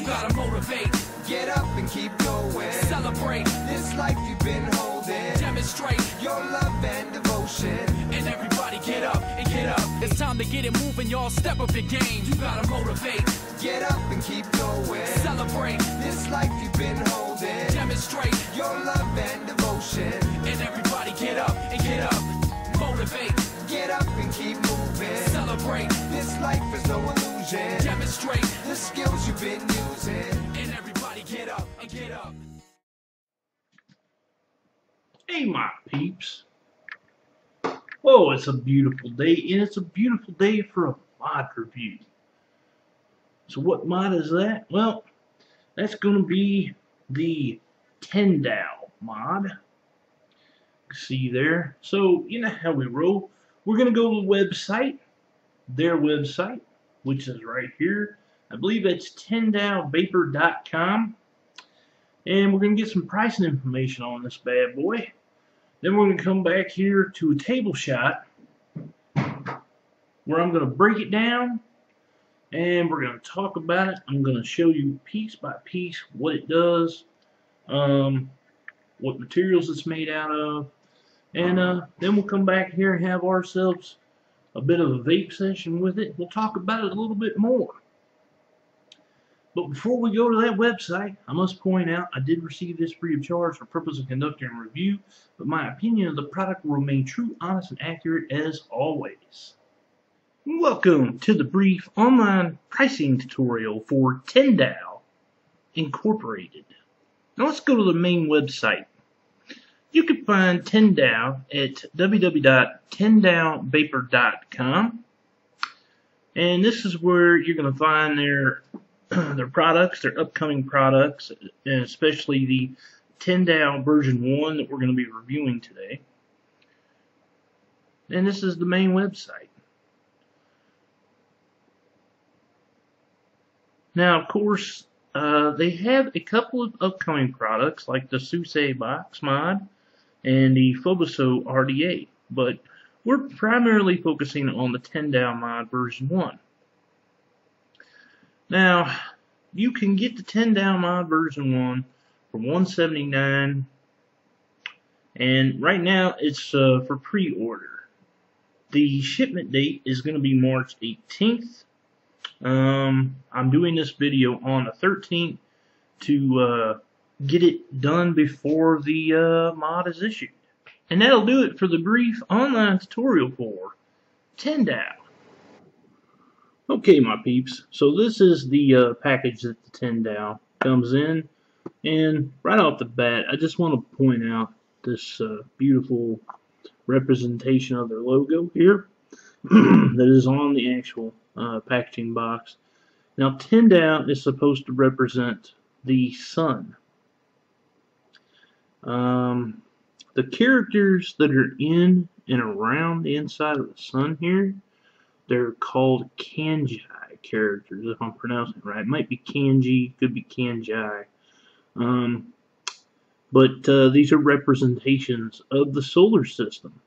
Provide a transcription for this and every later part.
gotta motivate. Get up and keep going. Celebrate This life you've been holding. Demonstrate your love and devotion. And everybody get up and get up. It's time to get it moving, y'all. Step up your game. You gotta motivate. Get up and keep going. Celebrate this life you've been holding. Demonstrate your love and devotion. And everybody get up and get up. Motivate. Get up and keep moving. Celebrate this life is no illusion. Demonstrate the skills you've been using. And everybody get up and get up. Hey my peeps. Oh, it's a beautiful day, and it's a beautiful day for a mod review. So what mod is that? Well, that's going to be the Tendou mod. See there? So, you know how we roll. We're going to go to the website, their website, which is right here. I believe it's TendouVapor.com. And we're going to get some pricing information on this bad boy. Then we're going to come back here to a table shot where I'm going to break it down and we're going to talk about it. I'm going to show you piece by piece what it does, what materials it's made out of, and then we'll come back here and have ourselves a bit of a vape session with it. We'll talk about it a little bit more. But before we go to that website, I must point out I did receive this free of charge for purpose of conducting a review, but my opinion of the product will remain true, honest, and accurate as always. Welcome to the brief online pricing tutorial for Tendou Incorporated. Now let's go to the main website. You can find Tendou at www.tendouvapor.com, and this is where you're going to find their products, their upcoming products, and especially the Tendou version 1 that we're going to be reviewing today. And this is the main website. Now, of course, they have a couple of upcoming products like the Suse Box mod and the Phoboso RDA, but we're primarily focusing on the Tendou mod version 1. Now, you can get the Tendou mod version 1 for $179, and right now it's for pre-order. The shipment date is going to be March 18th. I'm doing this video on the 13th to get it done before the mod is issued. And that'll do it for the brief online tutorial for Tendou. Okay, my peeps, so this is the package that the Tendou comes in, and right off the bat, I just want to point out this beautiful representation of their logo here that is on the actual packaging box. Now, Tendou is supposed to represent the sun. The characters that are in and around the inside of the sun here, they're called kanji characters, if I'm pronouncing it right. It might be kanji, could be kanji. But these are representations of the solar system.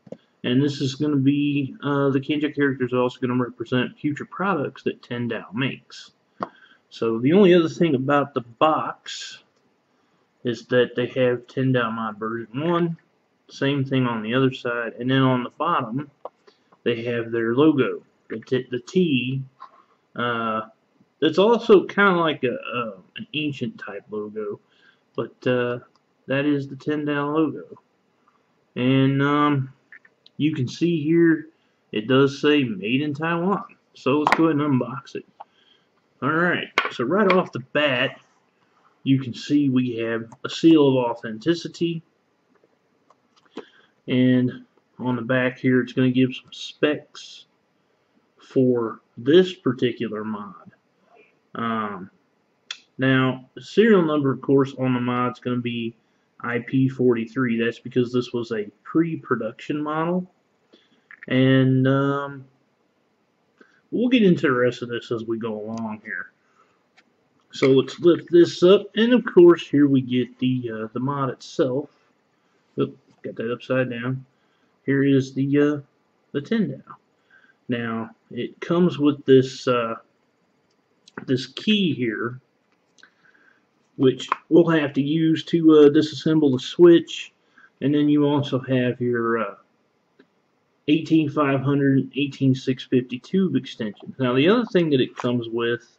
And this is going to be, the kanji characters are also going to represent future products that Tendou makes. So the only other thing about the box is that they have Tendou mod version 1. Same thing on the other side. And then on the bottom, they have their logo. The T, that's also kind of like an ancient type logo, but that is the Tendou logo. And you can see here it does say made in Taiwan. So let's go ahead and unbox it. Alright, so right off the bat, you can see we have a seal of authenticity, and on the back here it's going to give some specs for this particular mod. Now, the serial number, of course, on the mod is going to be IP43. That's because this was a pre-production model. And we'll get into the rest of this as we go along here. So let's lift this up, and of course, here we get the mod itself. Oop, got that upside down. Here is the Tendou. Now, it comes with this this key here which we'll have to use to disassemble the switch. And then you also have your 18500 and 18650 tube extensions. Now the other thing that it comes with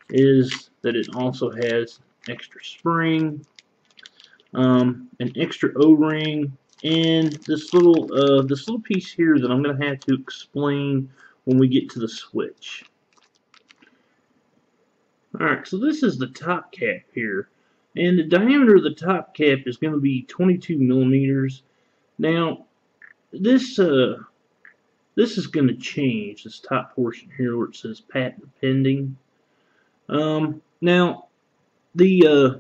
is that it also has extra spring, an extra O-ring, and this little piece here that I'm going to have to explain when we get to the switch. Alright, so this is the top cap here, and the diameter of the top cap is going to be 22 millimeters. Now this is going to change, this top portion here where it says patent pending. Now this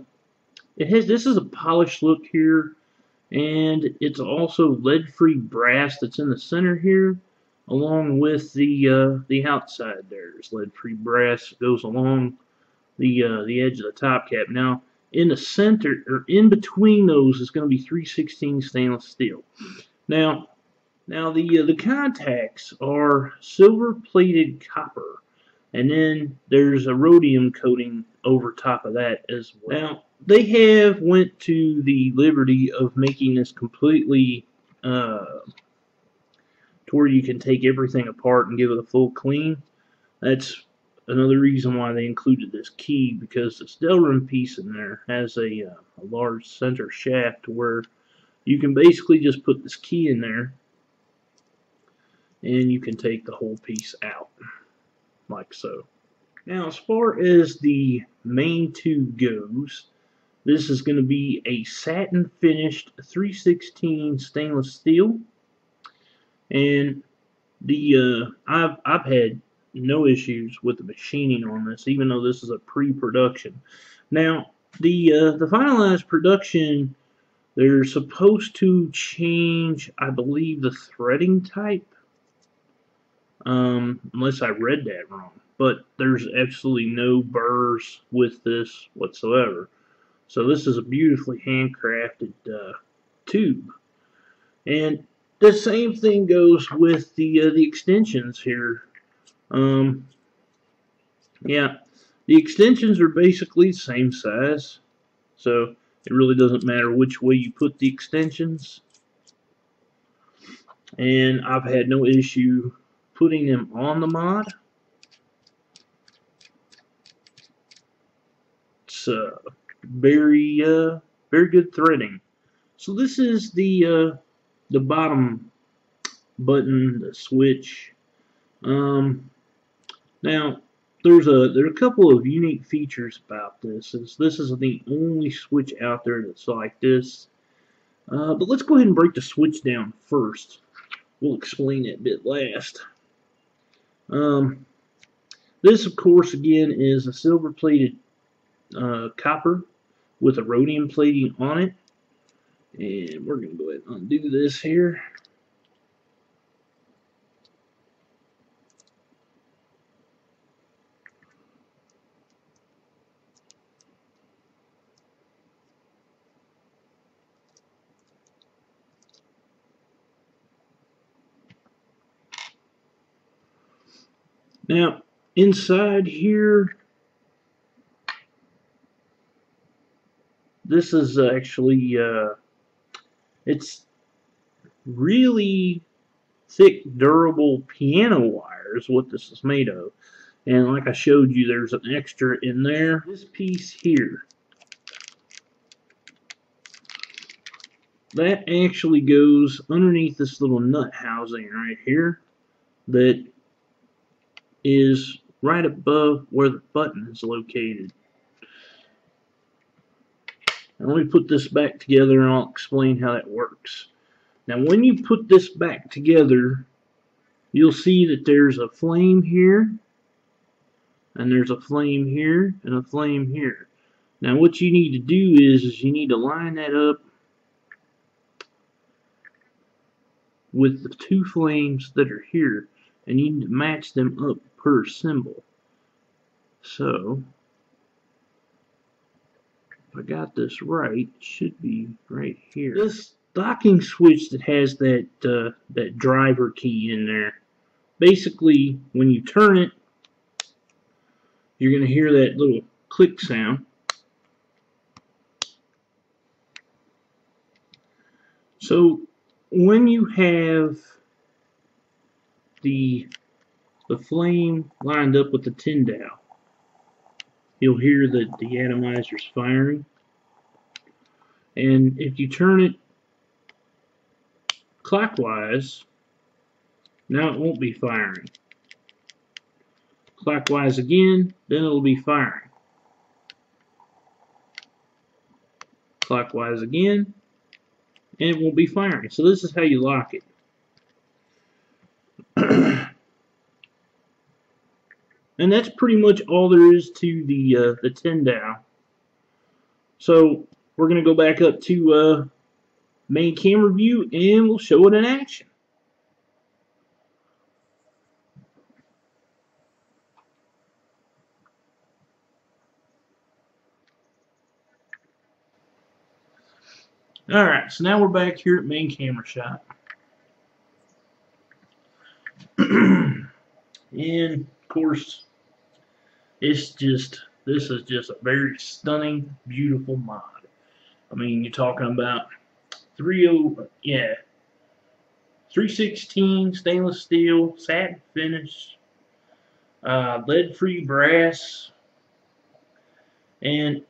is a polished look here, and it's also lead-free brass that's in the center here, along with the outside there. There's lead-free brass that goes along the edge of the top cap. Now in the center, or in between those, is going to be 3/16 stainless steel. Now the contacts are silver-plated copper, and then there's a rhodium coating over top of that as well. Now they have went to the liberty of making this completely to where you can take everything apart and give it a full clean. That's another reason why they included this key, because the Delrin piece in there has a large center shaft where you can basically just put this key in there and you can take the whole piece out like so. Now as far as the main tube goes, this is going to be a satin finished 3/16 stainless steel, and I've had no issues with the machining on this, even though this is a pre-production. Now the finalized production, they're supposed to change, I believe, the threading type, unless I read that wrong. But there's absolutely no burrs with this whatsoever. So this is a beautifully handcrafted tube. And the same thing goes with the extensions here. Yeah, the extensions are basically the same size, so it really doesn't matter which way you put the extensions. And I've had no issue putting them on the mod. It's very good threading. So this is the bottom button, the switch. Now there are a couple of unique features about this. This is the only switch out there that's like this. But let's go ahead and break the switch down first. We'll explain that bit last. This, of course, again, is a silver-plated copper with a rhodium plating on it. And we're going to go ahead and undo this here. Now, inside here, this is actually, it's really thick, durable piano wire is what this is made of. And like I showed you, there's an extra in there. This piece here, that actually goes underneath this little nut housing right here that is right above where the button is located. Now let me put this back together and I'll explain how that works. Now when you put this back together, you'll see that there's a flame here, and there's a flame here, and a flame here. Now what you need to do is you need to line that up with the two flames that are here, and you need to match them up per symbol. So if I got this right, it should be right here. This docking switch that has that that driver key in there, basically when you turn it, you're going to hear that little click sound, So when you have the flame lined up with the Tendou, you'll hear that the atomizer's firing. And if you turn it clockwise, now it won't be firing. Clockwise again, then it'll be firing. Clockwise again, and it won't be firing. So this is how you lock it. And that's pretty much all there is to the Tendou. So we're going to go back up to main camera view and we'll show it in action. Alright, so now we're back here at main camera shot. And of course, this is just a very stunning, beautiful mod. I mean, you're talking about 316 stainless steel, satin finish, lead-free brass, and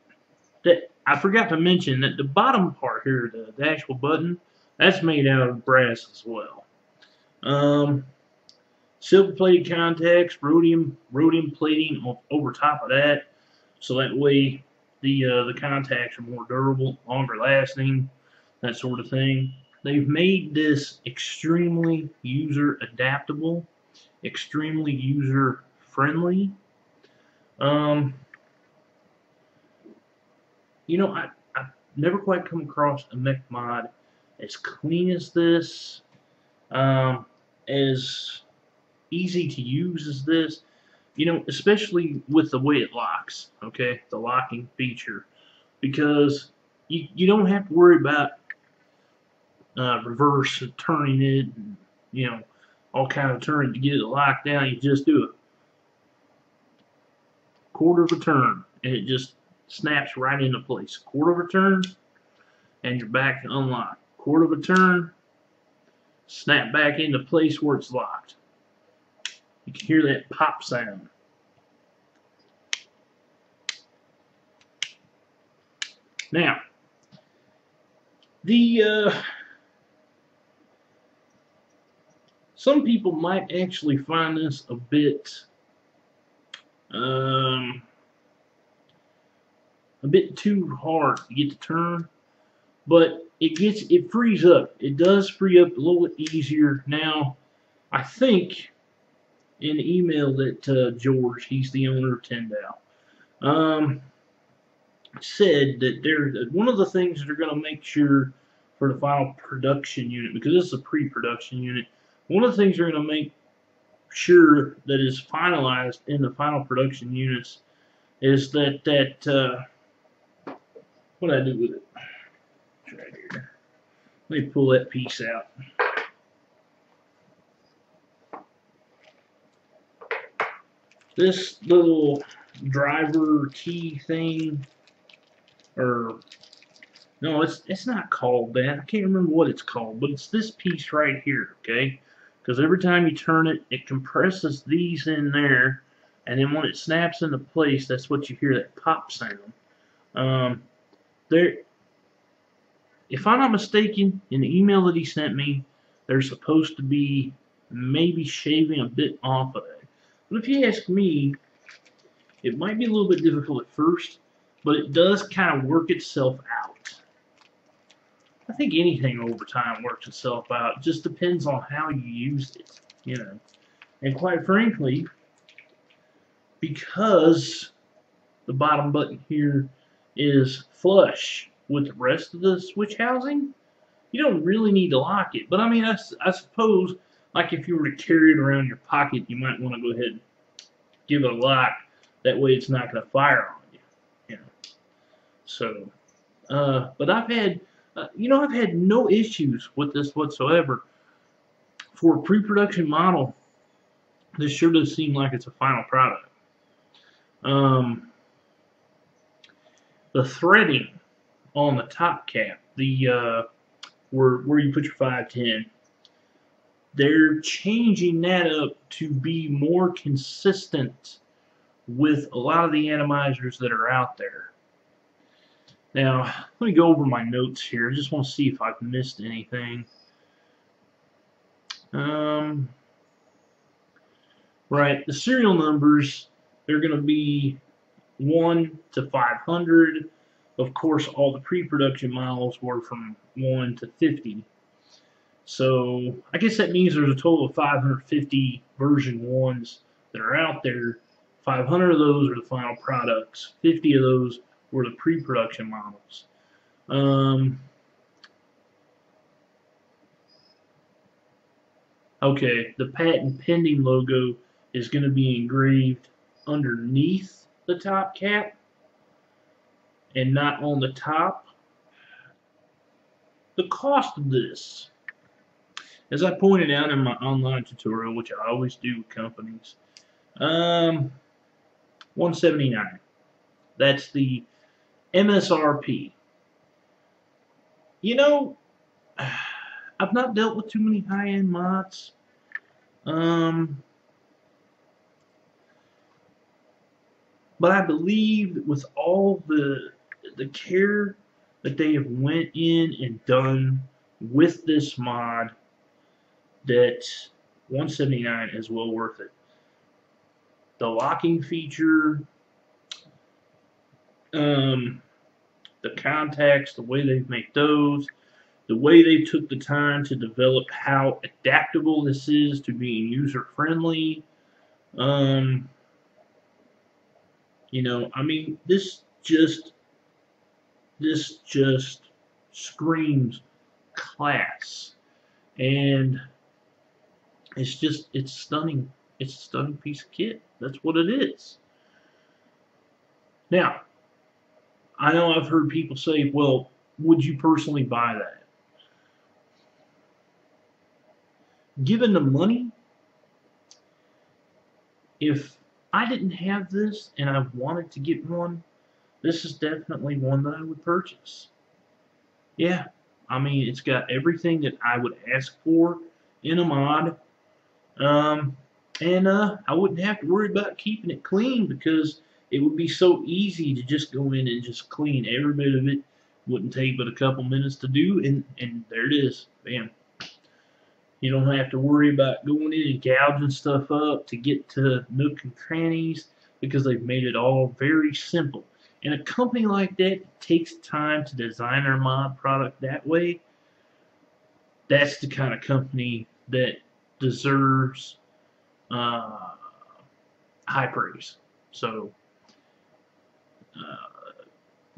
that I forgot to mention that the bottom part here, the actual button, that's made out of brass as well. Silver-plated contacts, rhodium plating over top of that, so that way the contacts are more durable, longer lasting, that sort of thing. They've made this extremely user adaptable, extremely user friendly. You know, I've never quite come across a mech mod as clean as this, as easy to use as this, you know, especially with the way it locks, okay, the locking feature, because you don't have to worry about reverse and turning it, and, you know, all kind of turning to get it locked down. You just do a quarter of a turn and it just snaps right into place. Quarter of a turn and you're back to unlock. Quarter of a turn, snap back into place where it's locked. You can hear that pop sound. Now, some people might actually find this a bit too hard to get to turn, but it frees up. It does free up a little bit easier. Now, I think in the email that George, he's the owner of Tendou, said that one of the things that they're going to make sure for the final production unit, because this is a pre-production unit, one of the things they're going to make sure that is finalized in the final production units is that what did I do with it? It's right here. Let me pull that piece out. This little driver key thing, or no, it's not called that. I can't remember what it's called, but it's this piece right here, okay? Because every time you turn it, it compresses these in there, and then when it snaps into place, that's what you hear, that pop sound. If I'm not mistaken, in the email that he sent me, they're supposed to be maybe shaving a bit off of that. But if you ask me, it might be a little bit difficult at first, but it does kind of work itself out. I think anything over time works itself out. It just depends on how you use it, you know. And quite frankly, because the bottom button here is flush with the rest of the switch housing, you don't really need to lock it. But I mean, I suppose, like if you were to carry it around your pocket, you might want to go ahead and give it a lock. That way it's not going to fire on you, you know. So, but I've had, I've had no issues with this whatsoever. For a pre-production model, this sure does seem like it's a final product. The threading on the top cap, the where you put your 510. They're changing that up to be more consistent with a lot of the atomizers that are out there. Now, let me go over my notes here. I just want to see if I've missed anything. Right, the serial numbers, they're going to be 1 to 500. Of course, all the pre-production models were from 1 to 50. So, I guess that means there's a total of 550 version 1s that are out there. 500 of those are the final products. 50 of those were the pre-production models. Okay, the patent pending logo is going to be engraved underneath the top cap and not on the top. The cost of this, as I pointed out in my online tutorial, which I always do with companies, $179. That's the MSRP. You know, I've not dealt with too many high-end mods. But I believe that with all the care that they have went in and done with this mod, that $179 is well worth it. The locking feature, the contacts, the way they've made those, the way they took the time to develop how adaptable this is to being user-friendly. You know, I mean, this just screams class, and it's stunning. It's a stunning piece of kit. That's what it is. Now, I know I've heard people say, well, would you personally buy that? Given the money, if I didn't have this and I wanted to get one, this is definitely one that I would purchase. Yeah, I mean, it's got everything that I would ask for in a mod. I wouldn't have to worry about keeping it clean because it would be so easy to just go in and just clean every bit of it. Wouldn't take but a couple minutes to do, and there it is. Bam. You don't have to worry about going in and gouging stuff up to get to nook and crannies because they've made it all very simple. And a company like that takes time to design their mod product that way. That's the kind of company that deserves high praise. So,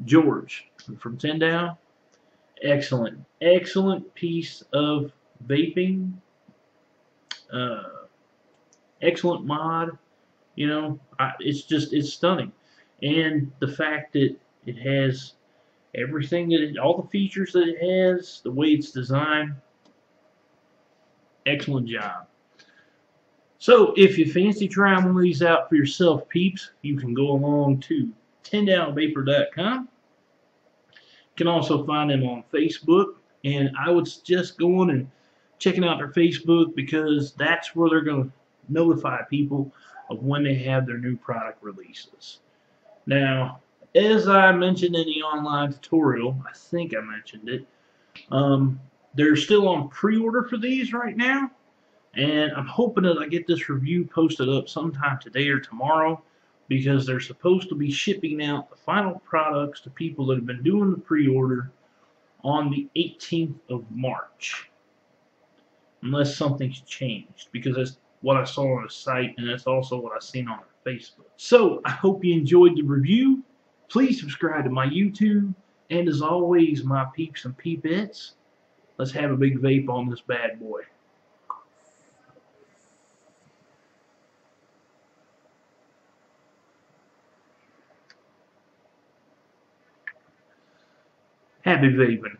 George from Tendou, excellent piece of vaping, excellent mod. You know, it's stunning, and the fact that it has everything all the features that it has, the way it's designed, excellent job. So if you fancy trying one of these out for yourself, peeps, you can go along to TendouVapor.com. You can also find them on Facebook, and I would suggest going and checking out their Facebook because that's where they're going to notify people of when they have their new product releases. Now, as I mentioned in the online tutorial, I think I mentioned it, they're still on pre-order for these right now, and I'm hoping that I get this review posted up sometime today or tomorrow because they're supposed to be shipping out the final products to people that have been doing the pre-order on the 18th of March. Unless something's changed, because that's what I saw on the site, and that's also what I've seen on their Facebook. So, I hope you enjoyed the review. Please subscribe to my YouTube, and as always, my peeps and peepettes, let's have a big vape on this bad boy. Happy vaping.